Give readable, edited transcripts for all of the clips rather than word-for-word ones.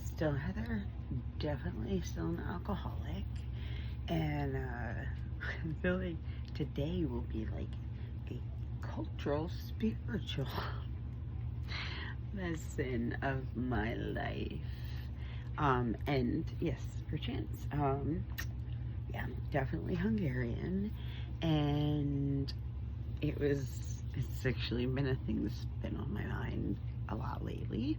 still Heather, definitely still an alcoholic, and I feel like today will be like a cultural, spiritual lesson of my life. And yes, perchance. Yeah, I'm definitely Hungarian, and it's actually been a thing that's been on my mind a lot lately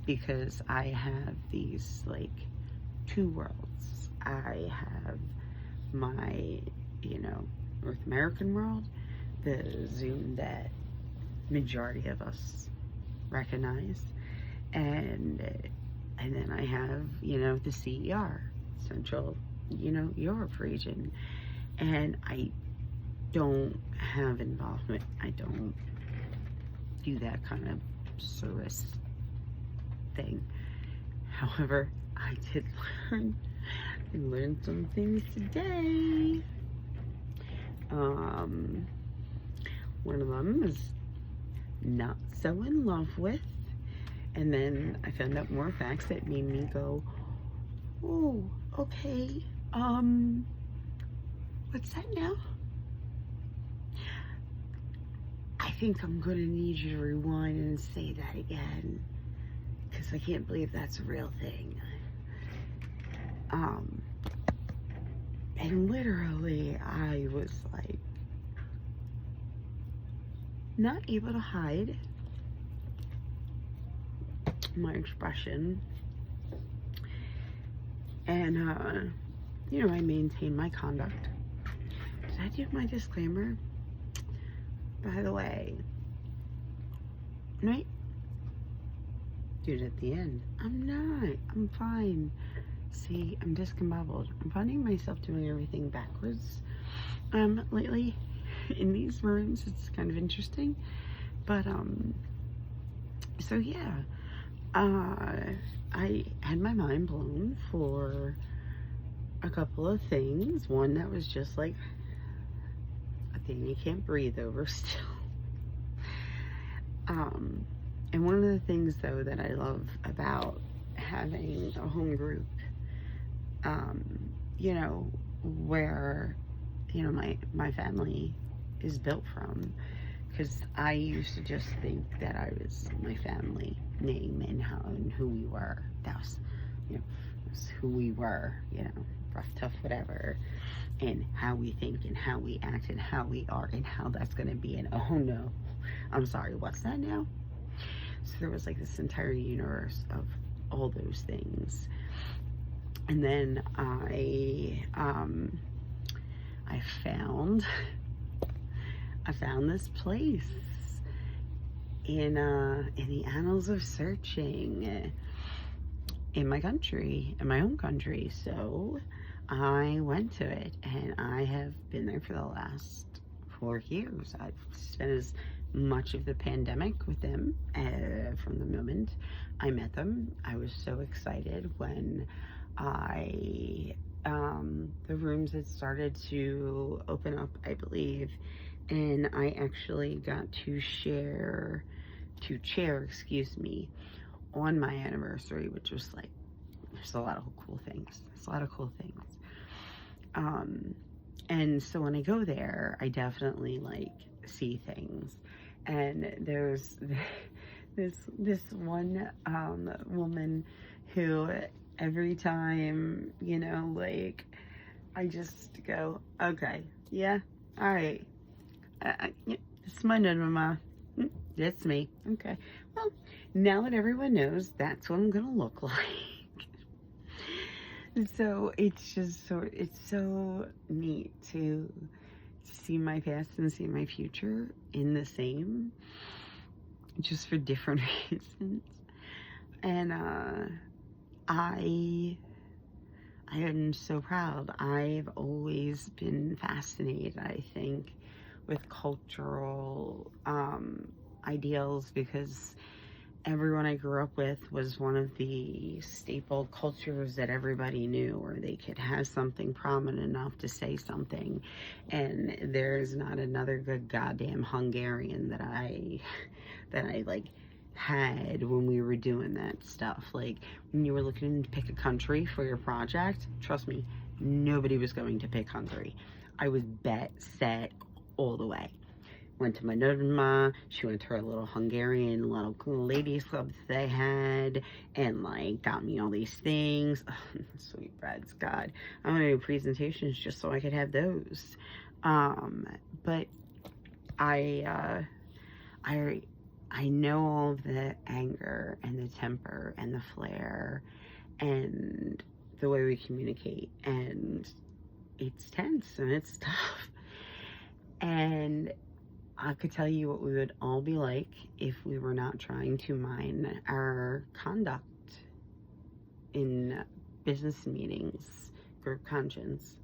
because I have these like two worlds. I have my, North American world, the Zoom that majority of us recognize, and then I have, the CER, Central, Europe region, and I don't have involvement. I don't do that kind of service thing. However, I did learn some things today. One of them is not so in love with, and then I found out more facts that made me go, oh, okay, what's that now? I think I'm gonna need you to rewind and say that again, because I can't believe that's a real thing. And literally I was like not able to hide my expression, and I maintain my conduct. Did I do my disclaimer? By the way, right? Do it at the end. I'm not. I'm fine. See, I'm discombobbled. I'm finding myself doing everything backwards. Lately in these rooms, it's kind of interesting. But so yeah, I had my mind blown for a couple of things. One that was just like a thing you can't breathe over still. And one of the things though that I love about having a home group, where, my family is built from, because I used to just think that I was my family name and who we were. That was, was who we were, rough, tough, whatever, and how we think and how we act and how we are and how that's going to be. And oh no, I'm sorry, what's that now? So there was like this entire universe of all those things. And then I found this place in the annals of searching in my country, in my own country. So I went to it, and I have been there for the last 4 years. I've spent as much of the pandemic with them from the moment I met them. I was so excited when the rooms had started to open up, I believe, and I actually got to chair, on my anniversary, which was like, there's a lot of cool things. And so when I go there, I definitely like see things. And there's this one woman who every time, I just go, okay, yeah, all right, it's my mama. That's me. Okay. Well, now that everyone knows, that's what I'm gonna look like. So it's so neat to see my past and see my future in the same, just for different reasons. And I am so proud. I've always been fascinated, I think, with cultural ideals, because everyone I grew up with was one of the staple cultures that everybody knew, or they could have something prominent enough to say something. And there's not another good goddamn Hungarian that I like had when we were doing that stuff. Like, when you were looking to pick a country for your project, trust me, nobody was going to pick Hungary. I was bet set all the way. Went to my Nodma, she went to her little Hungarian little ladies club that they had, and like got me all these things. Sweet breads, God. I'm gonna do presentations just so I could have those. But I know all of the anger and the temper and the flair and the way we communicate, and it's tense and it's tough. And I could tell you what we would all be like if we were not trying to mind our conduct in business meetings, group conscience.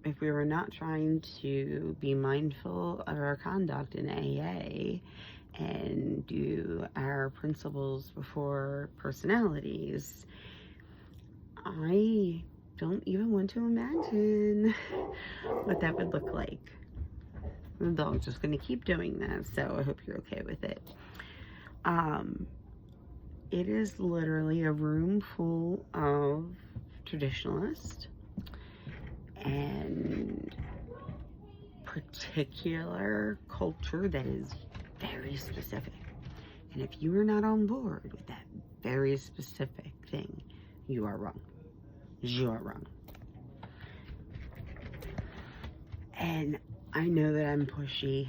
If we were not trying to be mindful of our conduct in AA and do our principles before personalities, I don't even want to imagine what that would look like. The dog's just going to keep doing that, so I hope you're okay with it. It is literally a room full of traditionalists and particular culture that is very specific. And if you are not on board with that very specific thing, you are wrong. You are wrong. And I know that I'm pushy,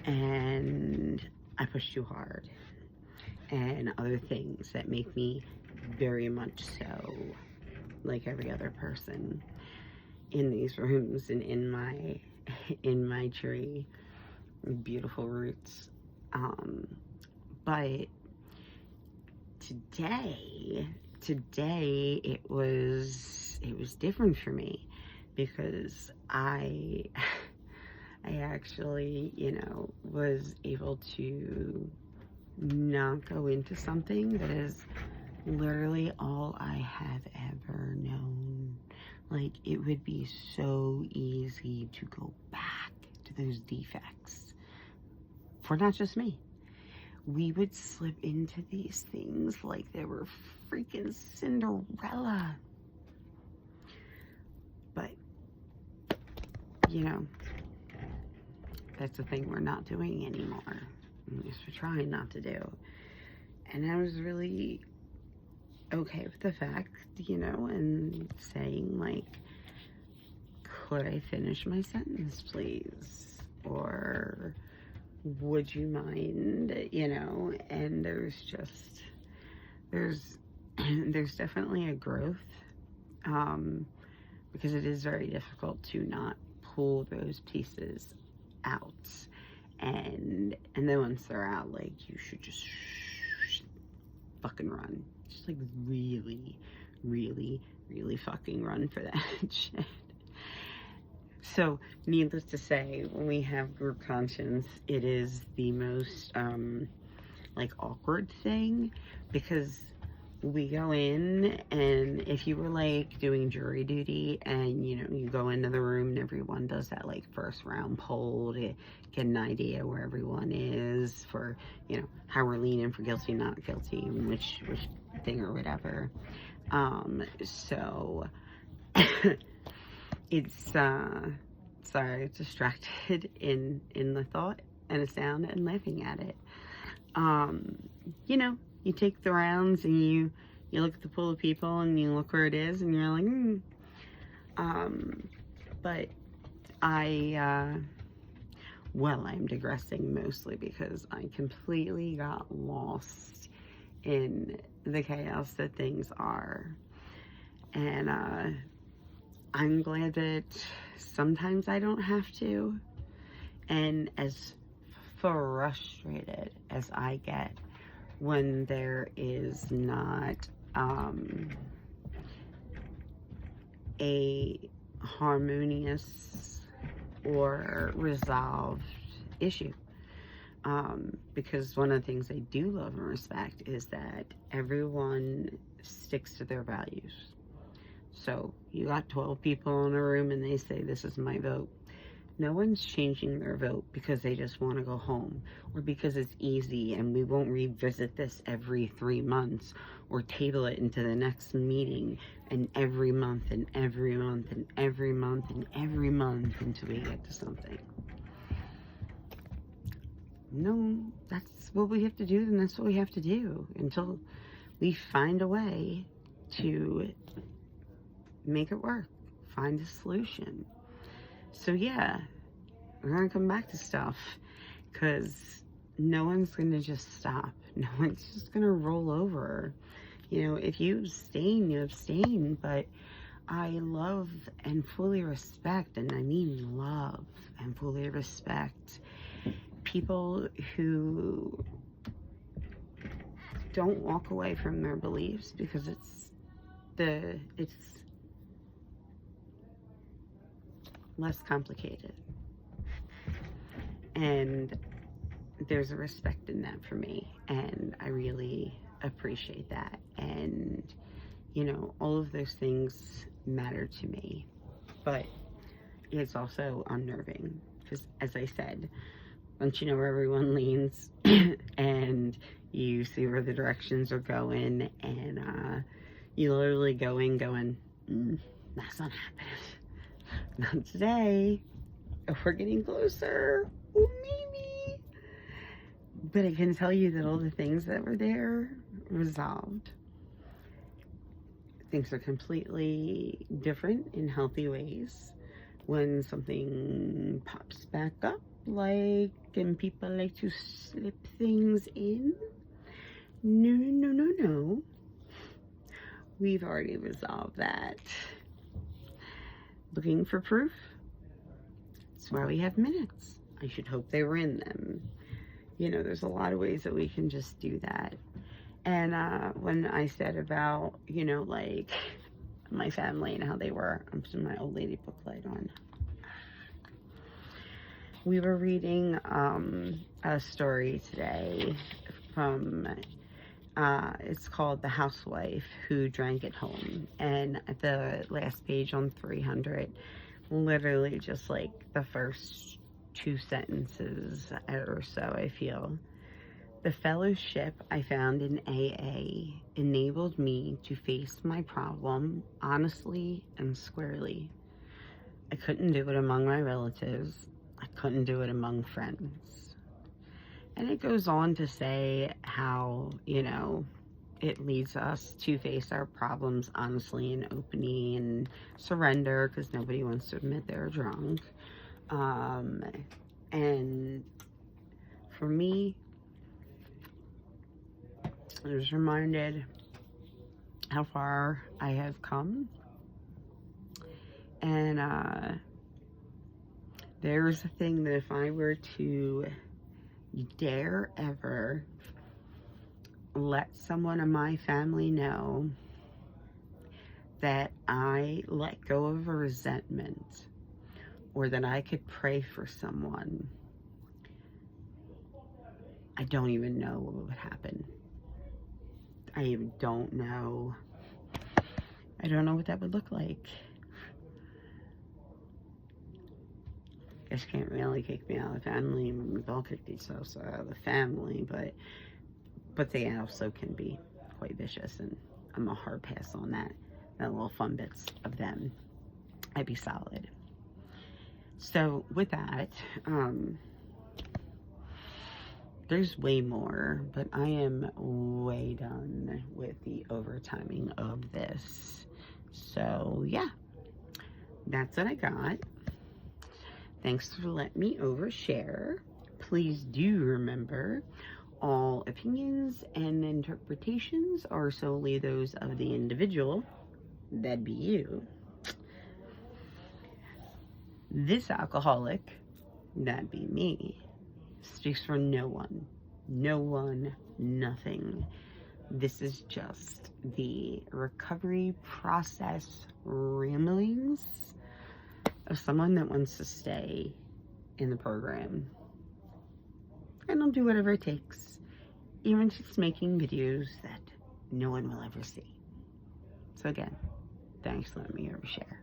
and I push too hard, and other things that make me very much so like every other person in these rooms and in my tree, beautiful roots. But today it was different for me, because I actually, was able to not go into something that is literally all I have ever known. Like, it would be so easy to go back to those defects. For not just me. We would slip into these things like they were freaking Cinderella. But, that's the thing we're not doing anymore. At least we're trying not to do. And I was really okay with the fact, and saying, like, could I finish my sentence, please? Or would you mind, and there's definitely a growth, because it is very difficult to not pull those pieces out, and then once they're out, like, you should just fucking run, just like really, really, really fucking run for that shit. So, needless to say, when we have group conscience, it is the most, awkward thing, because we go in, and if you were, like, doing jury duty, and, you go into the room, and everyone does that, like, first round poll to get an idea where everyone is for, how we're leaning for guilty, not guilty, which thing or whatever. So... it's sorry, distracted in the thought and a sound and laughing at it. You take the rounds, and you look at the pool of people, and you look where it is, and you're like, but I'm digressing mostly because I completely got lost in the chaos that things are. And I'm glad that sometimes I don't have to. And as frustrated as I get when there is not a harmonious or resolved issue. Because one of the things I do love and respect is that everyone sticks to their values. So you got 12 people in a room, and they say, this is my vote. No one's changing their vote because they just want to go home or because it's easy and we won't revisit this every 3 months or table it into the next meeting and every month and every month and every month and every month until we get to something. No, that's what we have to do, and that's what we have to do until we find a way to make it work, find a solution. So yeah, we're gonna come back to stuff because no one's gonna just stop. No one's just gonna roll over. You know, if you abstain, you abstain, but I love and fully respect, and I mean love and fully respect people who don't walk away from their beliefs because it's less complicated. And there's a respect in that for me, and I really appreciate that. And, you know, all of those things matter to me, but it's also unnerving because, as I said, once you know where everyone leans and you see where the directions are going, and you literally going, that's not happening. Not today. We're getting closer. Ooh, maybe. But I can tell you that all the things that were there resolved. Things are completely different in healthy ways when something pops back up, like, and people like to slip things in. No. We've already resolved that. Looking for proof? That's why we have minutes. I should hope they were in them. You know, there's a lot of ways that we can just do that. And when I said about, you know, like my family and how they were, I'm putting my old lady book light on. We were reading a story today from, it's called The Housewife Who Drank at Home. And at the last page on 300, literally just like the first 2 sentences or so, I feel. The fellowship I found in AA enabled me to face my problem honestly and squarely. I couldn't do it among my relatives. I couldn't do it among friends. And it goes on to say how, you know, it leads us to face our problems honestly and openly and surrender because nobody wants to admit they're drunk. And for me, I was reminded how far I have come. And there's a thing that if I were to dare ever let someone in my family know that I let go of a resentment or that I could pray for someone, I don't even know what would happen. I don't know. I don't know what that would look like. I guess can't really kick me out of the family. We've all kicked themselves out of the family, but they also can be quite vicious, and I'm a hard pass on that. That little fun bits of them, I'd be solid. So with that, there's way more, but I am way done with the overtiming of this. So yeah, that's what I got. Thanks for letting me overshare. Please do remember, all opinions and interpretations are solely those of the individual. That'd be you. This alcoholic, that'd be me, speaks for no one. No one, nothing. This is just the recovery process ramblings of someone that wants to stay in the program. And I'll do whatever it takes, even if it's making videos that no one will ever see. So again, thanks for letting me overshare.